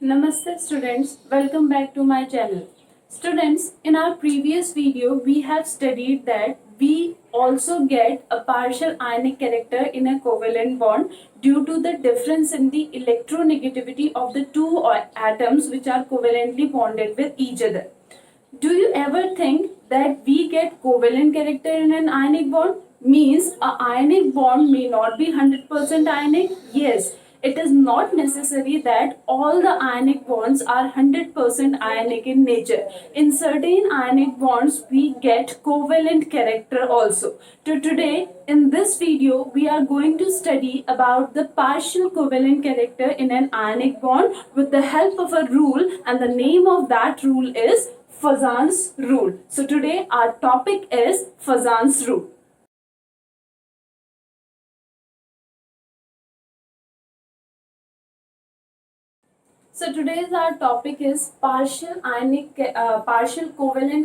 Namaste students, welcome back to my channel. Students, in our previous video we have studied that we also get a partial ionic character in a covalent bond due to the difference in the electronegativity of the two atoms which are covalently bonded with each other. Do you ever think that we get covalent character in an ionic bond? Means a ionic bond may not be 100% ionic? Yes, it is not necessary that all the ionic bonds are 100% ionic in nature. In certain ionic bonds, we get covalent character also. So today, in this video, we are going to study about the partial covalent character in an ionic bond with the help of a rule, and the name of that rule is Fazan's rule. So today our topic is Fazan's rule. So today's our topic is partial covalent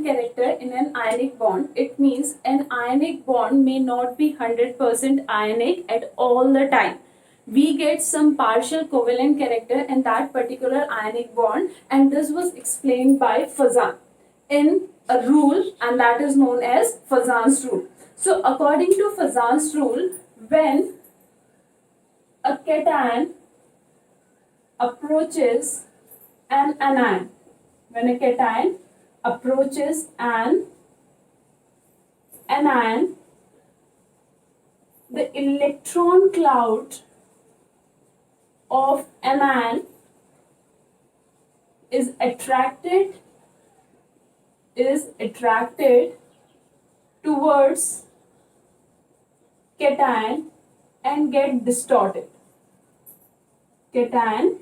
character in an ionic bond. It means an ionic bond may not be 100% ionic at all the time. We get some partial covalent character in that particular ionic bond, and this was explained by Fazan in a rule, and that is known as Fazan's rule. So according to Fazan's rule, when a cation approaches an anion, when a cation approaches an anion, the electron cloud of anion is attracted towards cation and get distorted. Cation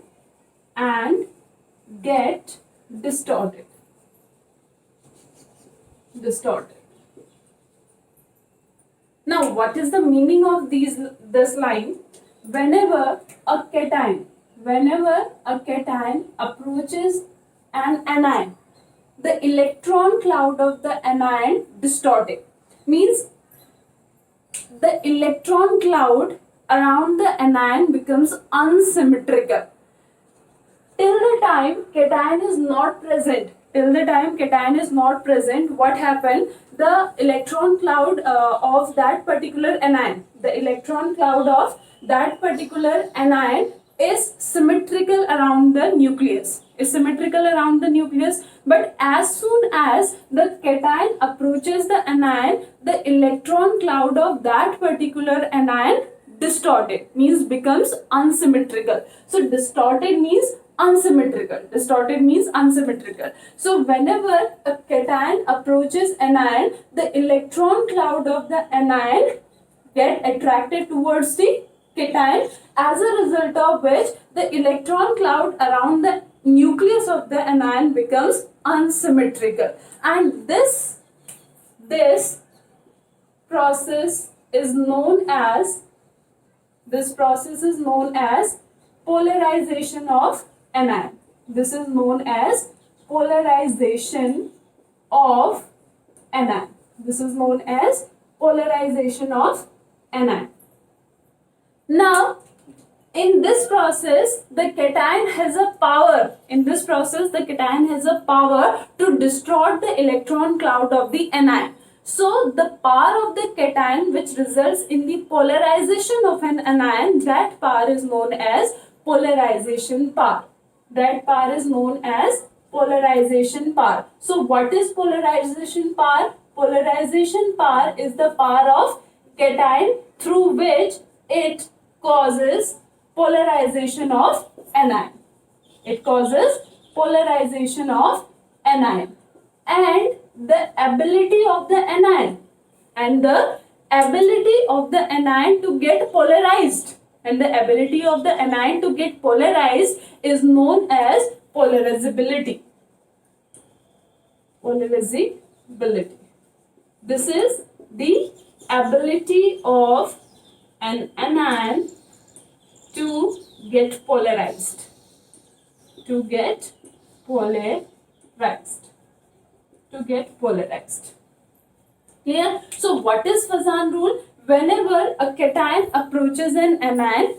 and get distorted. Now, what is the meaning of this line? Whenever a cation approaches an anion, the electron cloud of the anion distorted. Means the electron cloud around the anion becomes unsymmetrical. Till the time cation is not present, what happened? The electron cloud of that particular anion, is symmetrical around the nucleus. But as soon as the cation approaches the anion, the electron cloud of that particular anion distorted, means becomes unsymmetrical. So distorted means unsymmetrical. So whenever a cation approaches anion, the electron cloud of the anion get attracted towards the cation, as a result of which the electron cloud around the nucleus of the anion becomes unsymmetrical, and this process is known as polarization of anion. This is known as polarization of anion. Now, in this process, the cation has a power. To distort the electron cloud of the anion. So, the power of the cation which results in the polarization of an anion, that power is known as polarization power. So, what is polarization power? Polarization power is the power of cation through which it causes polarization of anion. And the ability of the anion to get polarized. Is known as polarizability. This is the ability of an anion to get polarized. Clear? So what is Fazan rule? Whenever a cation approaches an anion,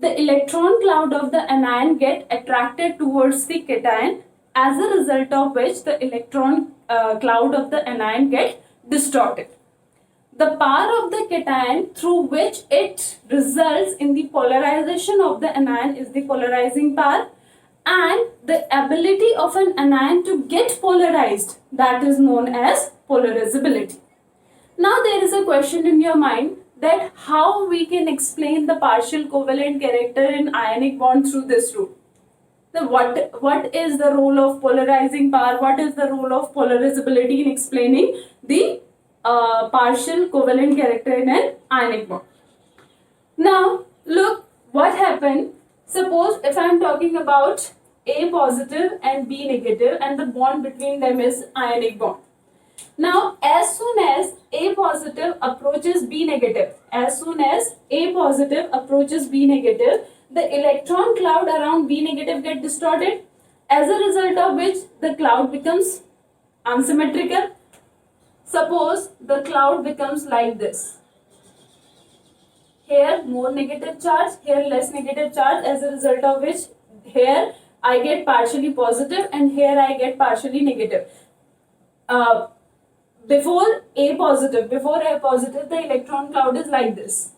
the electron cloud of the anion get attracted towards the cation, as a result of which the electron cloud of the anion get distorted. The power of the cation through which it results in the polarization of the anion is the polarizing power, and the ability of an anion to get polarized, that is known as polarizability. Now there is a question in your mind that how we can explain the partial covalent character in ionic bond through this rule. So what is the role of polarizing power? What is the role of polarizability in explaining the partial covalent character in an ionic bond? Now look what happened. Suppose if I am talking about A positive and B negative, and the bond between them is ionic bond. Now as soon as A positive approaches B negative, the electron cloud around B negative get distorted, as a result of which the cloud becomes unsymmetrical. Suppose the cloud becomes like this. Here more negative charge, here less negative charge, as a result of which here I get partially positive and here I get partially negative. Before A positive, the electron cloud is like this,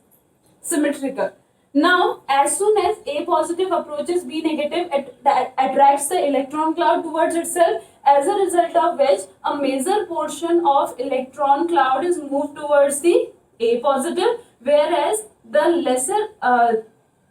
symmetrical. Now, as soon as A positive approaches B negative, it attracts the electron cloud towards itself, as a result of which a major portion of electron cloud is moved towards the A positive, whereas the lesser,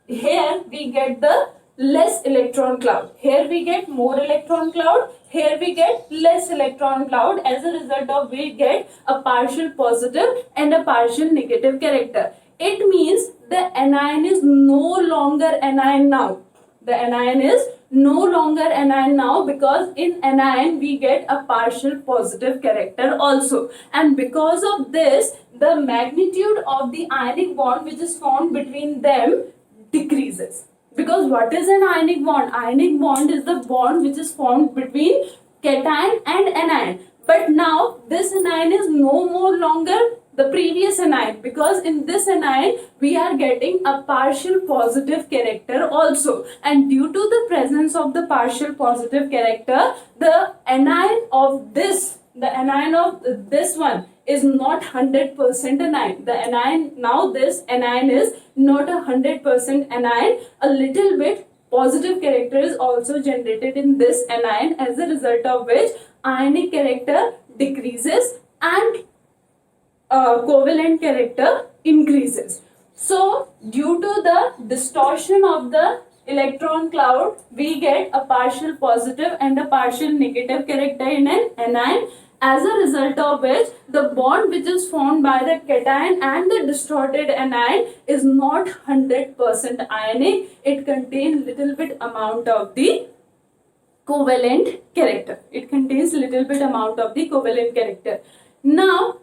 here we get the less electron cloud. Here we get more electron cloud, here we get less electron cloud, as a result of we get a partial positive and a partial negative character. It means the anion is no longer anion now. The anion is no longer anion now, because in anion we get a partial positive character also. And because of this, the magnitude of the ionic bond which is formed between them decreases. Because what is an ionic bond? Ionic bond is the bond which is formed between cation and anion. But now this anion is no more longer the previous anion, because in this anion we are getting a partial positive character also, and due to the presence of the partial positive character, the anion of this one is not 100% anion. The anion, now this anion is not 100% anion. A little bit positive character is also generated in this anion, as a result of which ionic character decreases and covalent character increases. So due to the distortion of the electron cloud, we get a partial positive and a partial negative character in an anion, as a result of which the bond which is formed by the cation and the distorted anion is not 100% ionic. It contains little bit amount of the covalent character. Now,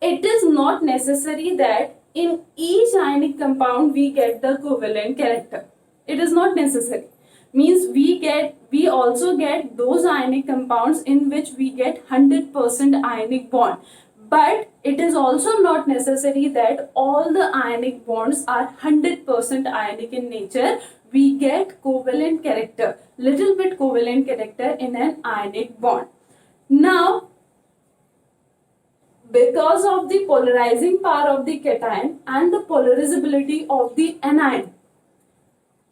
it is not necessary that in each ionic compound we get the covalent character. It is not necessary. Means we also get those ionic compounds in which we get 100% ionic bond. But it is also not necessary that all the ionic bonds are 100% ionic in nature. We get covalent character, little bit covalent character in an ionic bond. Now, because of the polarizing power of the cation and the polarizability of the anion,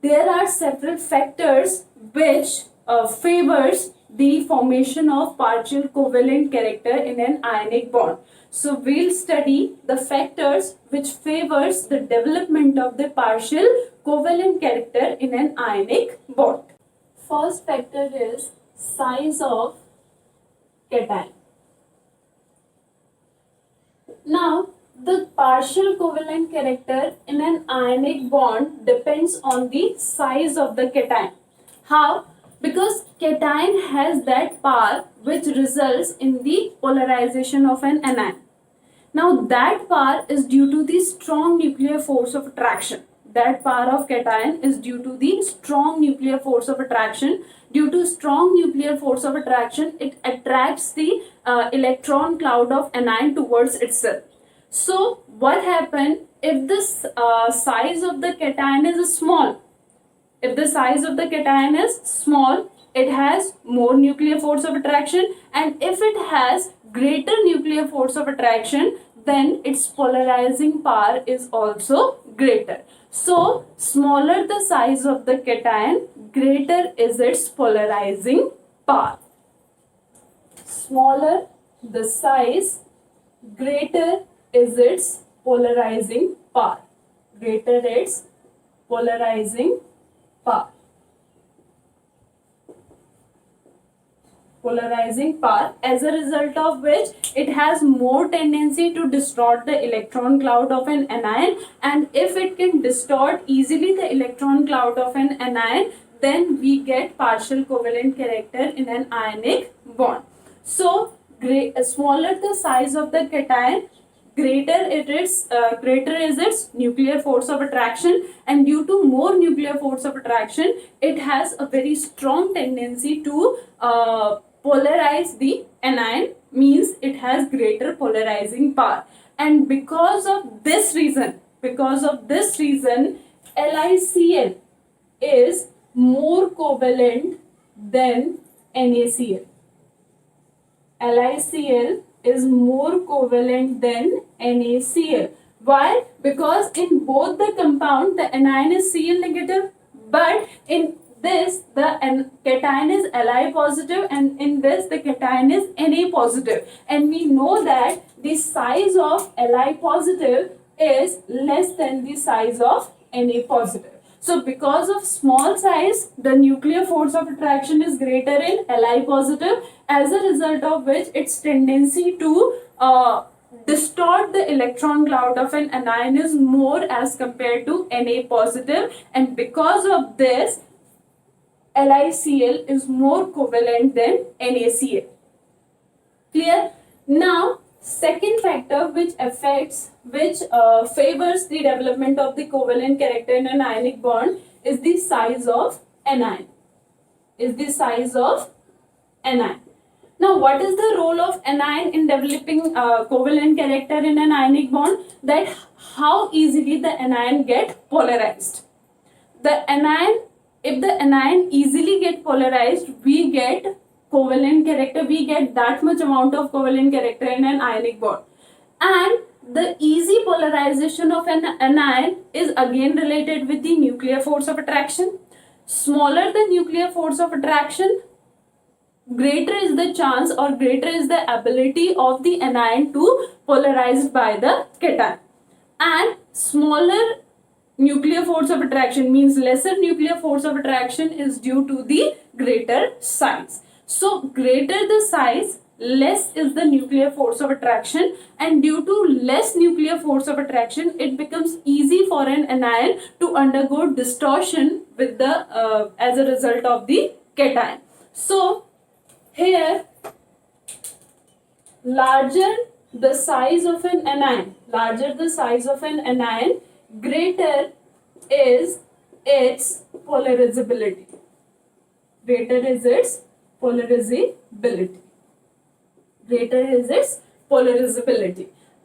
there are several factors which favors the formation of partial covalent character in an ionic bond. So we'll study the factors which favors the development of the partial covalent character in an ionic bond. First factor is size of cation. Now, the partial covalent character in an ionic bond depends on the size of the cation. How? Because cation has that power which results in the polarization of an anion. Now, that power is due to the strong nuclear force of attraction. That power of cation is due to the strong nuclear force of attraction. Due to strong nuclear force of attraction, it attracts the electron cloud of anion towards itself. So what happens if the size of the cation is small? If the size of the cation is small, it has more nuclear force of attraction, and if it has greater nuclear force of attraction, then its polarizing power is also greater. So smaller the size of the cation, greater is its polarizing power. Smaller the size, greater is its polarizing power. Greater its polarizing power. Polarizing power, as a result of which it has more tendency to distort the electron cloud of an anion, and if it can distort easily the electron cloud of an anion, then we get partial covalent character in an ionic bond. So smaller the size of the cation, greater is its nuclear force of attraction, and due to more nuclear force of attraction, it has a very strong tendency to polarize the anion, means it has greater polarizing power. And because of this reason, LiCl is more covalent than NaCl. LiCl is more covalent than NaCl. Why? Because in both the compound the anion is Cl negative, but in this the cation is Li positive, and in this the cation is Na positive. And we know that the size of Li positive is less than the size of Na positive. So because of small size, the nuclear force of attraction is greater in Li positive, as a result of which its tendency to distort the electron cloud of an anion is more as compared to Na positive, and because of this LiCl is more covalent than NaCl. Clear? Now, second factor which favors the development of the covalent character in an ionic bond is the size of anion. Now, what is the role of anion in developing covalent character in an ionic bond? That how easily the anion get polarized. If the anion easily get polarized, we get covalent character, we get that much amount of covalent character in an ionic bond. And the easy polarization of an anion is again related with the nuclear force of attraction. Smaller the nuclear force of attraction, greater is the chance or greater is the ability of the anion to polarize by the cation. And smaller nuclear force of attraction means lesser nuclear force of attraction is due to the greater size. So greater the size, less is the nuclear force of attraction, and due to less nuclear force of attraction, it becomes easy for an anion to undergo distortion with the as a result of the cation. So here, larger the size of an anion, greater is its polarizability.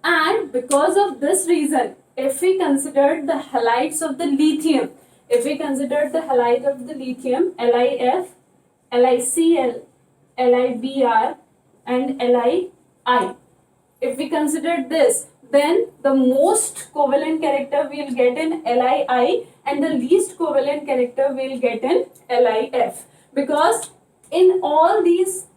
And because of this reason, if we consider the halides of the lithium, LiF, LiCl, LiBr and Li, if we consider this, then the most covalent character we will get in Li and the least covalent character we will get in Lif, because in all these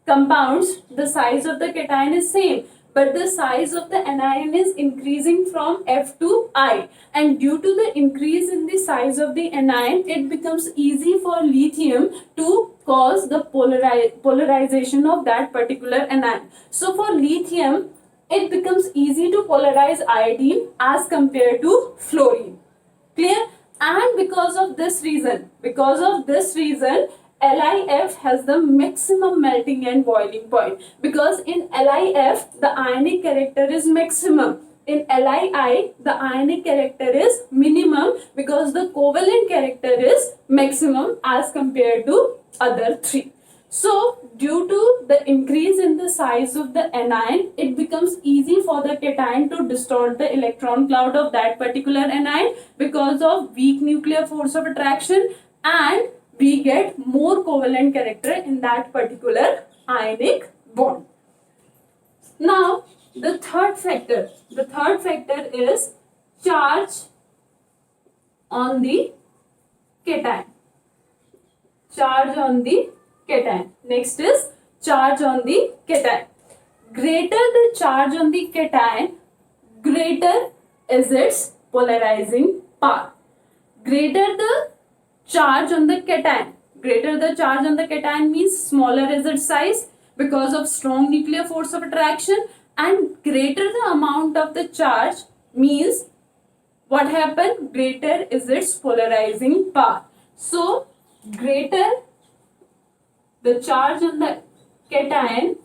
compounds the size of the cation is same, but the size of the anion is increasing from F to I, and due to the increase in the size of the anion, it becomes easy for lithium to cause the polarization of that particular anion. So for lithium, it becomes easy to polarize iodine as compared to fluorine. Clear? And because of this reason, LiF has the maximum melting and boiling point, because in LiF the ionic character is maximum, in Li the ionic character is minimum, because the covalent character is maximum as compared to other three. So due to the increase in the size of the anion, it becomes easy for the cation to distort the electron cloud of that particular anion because of weak nuclear force of attraction, and we get more covalent character in that particular ionic bond. Now the third factor is charge on the cation. Charge on the cation. Next is charge on the cation. Greater the charge on the cation, greater is its polarizing power. Greater the charge on the cation. Greater the charge on the cation means smaller is its size because of strong nuclear force of attraction, and greater the amount of the charge means what happened? Greater is its polarizing power. So greater the charge on the cation,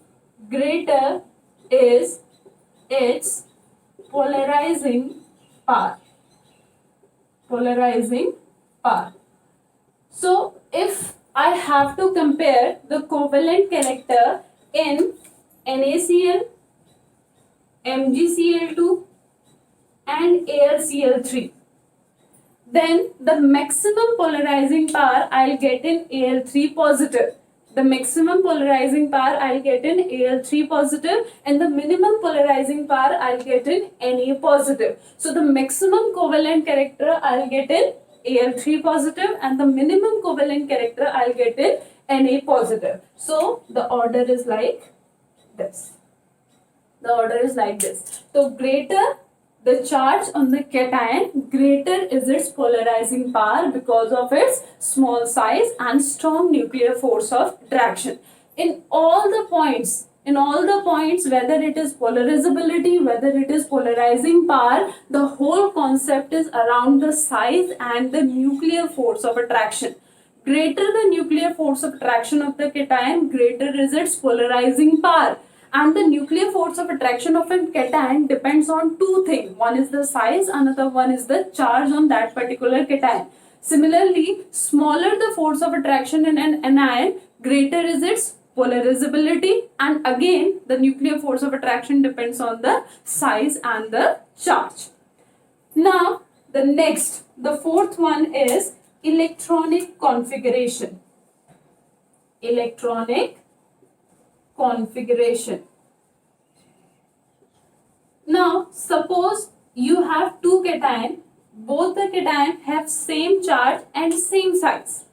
greater is its polarizing power. Polarizing power. So if I have to compare the covalent character in NaCl, MgCl2 and AlCl3, then the maximum polarizing power I'll get in Al3 positive. The maximum polarizing power I'll get in Al3 positive, and the minimum polarizing power I'll get in Na positive. So the maximum covalent character I'll get in Al3 positive, and the minimum covalent character I'll get in Na positive. So the order is like this. The order is like this. So greater the charge on the cation, greater is its polarizing power because of its small size and strong nuclear force of attraction. In all the points, whether it is polarizability, whether it is polarizing power, the whole concept is around the size and the nuclear force of attraction. Greater the nuclear force of attraction of the cation, greater is its polarizing power. And the nuclear force of attraction of a cation depends on two things. One is the size, another one is the charge on that particular cation. Similarly, smaller the force of attraction in an anion, greater is its polarizability, and again the nuclear force of attraction depends on the size and the charge. Now the fourth one is electronic configuration. Electronic configuration. Now suppose you have two cations, both the cations have same charge and same size.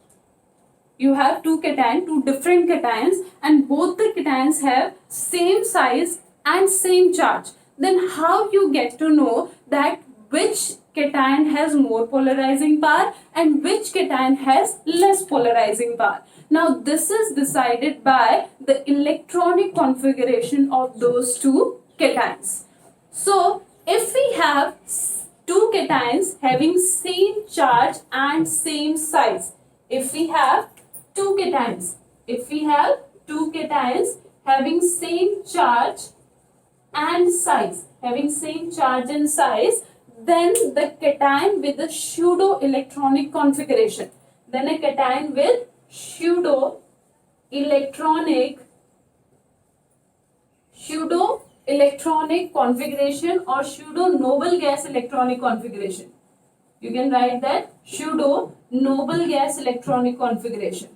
You have two cations, two different cations, and both the cations have same size and same charge. Then how you get to know that which cation has more polarizing power and which cation has less polarizing power? Now this is decided by the electronic configuration of those two cations. So if we have two cations having same charge and same size, if we have two cations having same charge and size, then the cation with the pseudo electronic configuration, then a cation with pseudo electronic configuration or pseudo noble gas electronic configuration. You can write that pseudo noble gas electronic configuration.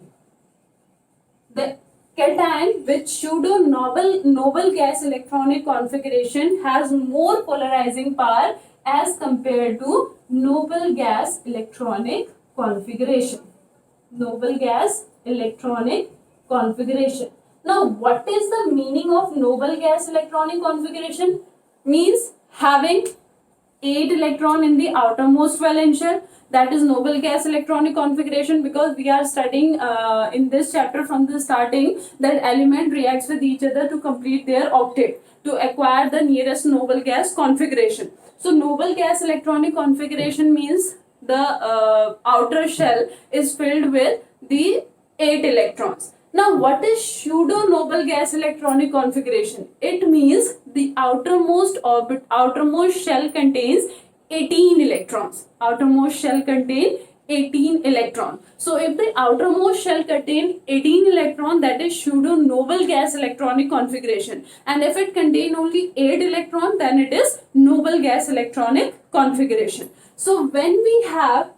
The cation with pseudo noble gas electronic configuration has more polarizing power as compared to noble gas electronic configuration. Noble gas electronic configuration. Now what is the meaning of noble gas electronic configuration? Means having 8 electron in the outermost valence shell. That is noble gas electronic configuration, because we are studying in this chapter from the starting that element reacts with each other to complete their octet to acquire the nearest noble gas configuration. So noble gas electronic configuration means the outer shell is filled with the 8 electrons. Now what is pseudo noble gas electronic configuration? It means the outermost shell contains 18 electrons. Outermost shell contains 18 electron. So if the outermost shell contain 18 electron, that is pseudo noble gas electronic configuration, and if it contain only 8 electron, then it is noble gas electronic configuration. So when we have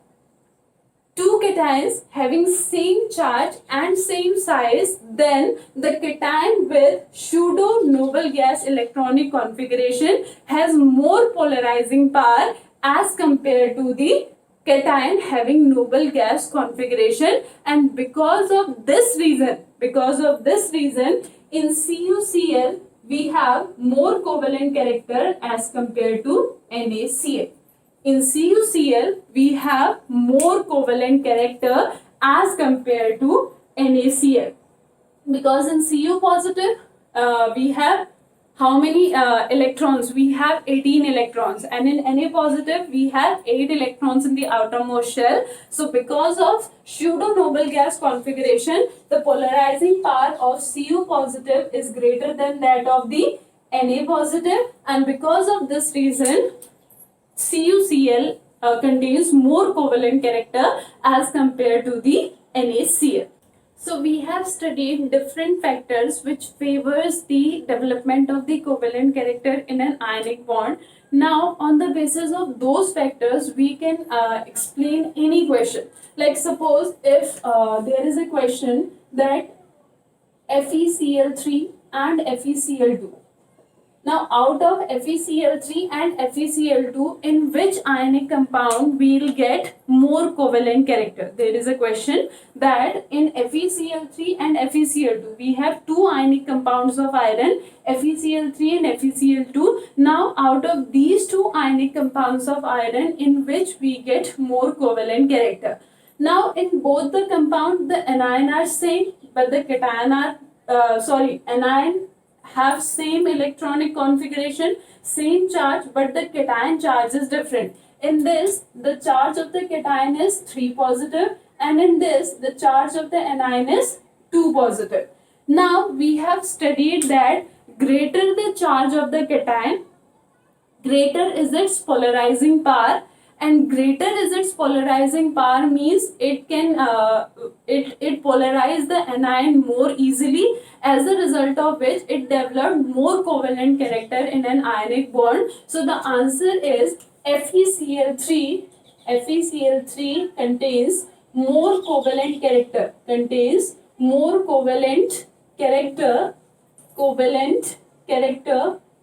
two cations having same charge and same size, then the cation with pseudo noble gas electronic configuration has more polarizing power as compared to the cation having noble gas configuration. And because of this reason, in CuCl we have more covalent character as compared to NaCl. In CuCl, we have more covalent character as compared to NaCl. Because in Cu positive, we have how many electrons? We have 18 electrons. And in Na positive, we have 8 electrons in the outermost shell. So because of pseudo noble gas configuration, the polarizing power of Cu positive is greater than that of the Na positive. And because of this reason, CuCl contains more covalent character as compared to the NaCl. So we have studied different factors which favors the development of the covalent character in an ionic bond. Now on the basis of those factors, we can explain any question. Like suppose if there is a question that FeCl3 and FeCl2. Now out of FeCl3 and FeCl2, in which ionic compound we will get more covalent character? There is a question that in FeCl3 and FeCl2 we have two ionic compounds of iron, FeCl3 and FeCl2. Now out of these two ionic compounds of iron, in which we get more covalent character? Now in both the compound the anion are same, but the cation are anion have same electronic configuration, same charge, but the cation charge is different. In this, the charge of the cation is 3 positive, and in this, the charge of the anion is 2 positive. Now, we have studied that greater the charge of the cation, greater is its polarizing power, and greater is its polarizing power means it can it polarize the anion more easily, as a result of which it developed more covalent character in an ionic bond. So the answer is FeCl3. FeCl3 contains more covalent character,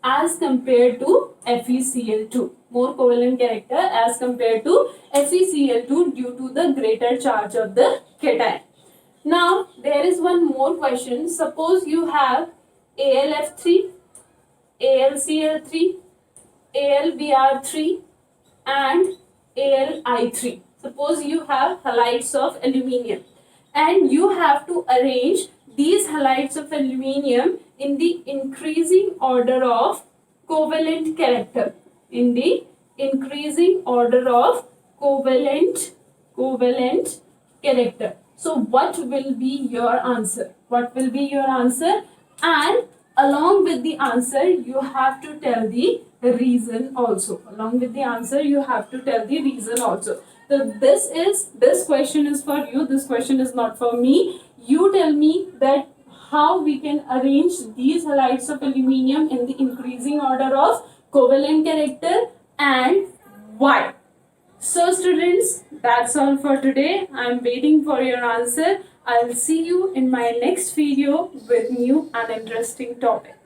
as compared to FeCl2. More covalent character as compared to FeCl2 due to the greater charge of the cation. Now there is one more question. Suppose you have AlF3, AlCl3, AlBr3 and AlI3. Suppose you have halides of aluminium and you have to arrange these halides of aluminium in the increasing order of covalent character. In the increasing order of covalent character. So what will be your answer? What will be your answer? And along with the answer, you have to tell the reason also. Along with the answer, you have to tell the reason also. So this question is for you. This question is not for me. You tell me that how we can arrange these halides of aluminium in the increasing order of covalent character and why. So students, that's all for today. I'm waiting for your answer. I'll see you in my next video with new and interesting topic.